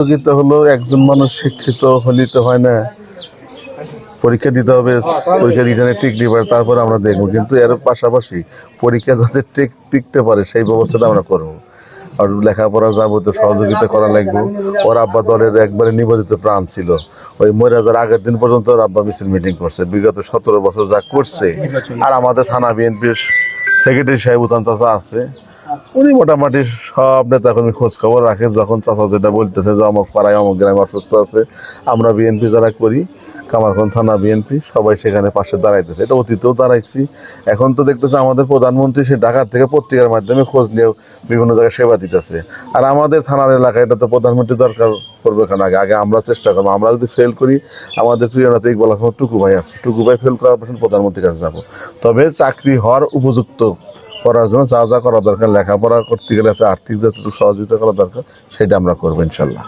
সহযোগিতা হলো একজন মানুষ শিক্ষিত হলে তো হয় না, পরীক্ষা দিতে হবে, পরীক্ষা রিটার্নে টিক দিতে পারে, তারপরে আমরা দেখবো। কিন্তু এর পাশাপাশি পরীক্ষা যাতে টিকতে পারে সেই ব্যবস্থাটা আমরা করবো। আর লেখাপড়া যাবতীয় সহযোগিতা করা লাগবে। ওর আব্বা দলের একবারে নিবেদিত প্রাণ ছিল। ওই মরে যাওয়ার আগের দিন পর্যন্ত ওর আব্বা মিছিল মিটিং করছে, বিগত 17 বছর যা করছে। আর আমাদের থানা বিএনপির সেক্রেটারি সাহেব উত্তম চাচা আছে, উনি মোটামুটি সব নেতাকর্মী খোঁজ খবর রাখে। যখন চাচা যেটা বলতেছে যে অমুক পাড়ায় অমুক গ্রামে অসুস্থ আছে, আমরা বিএনপি যারা করি, কামারখন্দ থানা বিএনপি সবাই সেখানে পাশে দাঁড়াইতেছে। এটা অতীতেও দাঁড়াইছি, এখন তো দেখতেছে আমাদের প্রধানমন্ত্রী সে ঢাকা থেকে পত্রিকার মাধ্যমে খোঁজ নিয়েও বিভিন্ন জায়গায় সেবা দিতেছে। আর আমাদের থানার এলাকায় এটা তো প্রধানমন্ত্রী দরকার পড়বে, কেন আগে আগে আমরা চেষ্টা করবো। আমরা যদি ফেল করি, আমাদের প্রিয় নেতা ইকবাল আহমেদ টুকু ভাই আছে, টুকু ভাই ফেল করার পর প্রধানমন্ত্রীর কাছে যাবো। তবে চাকরি হওয়ার উপযুক্ত করার জন্য যা যা করা দরকার, লেখাপড়া করতে গেলে আর্থিক যতটুকু সহযোগিতা করা দরকার সেটা আমরা করবো ইনশাল্লাহ।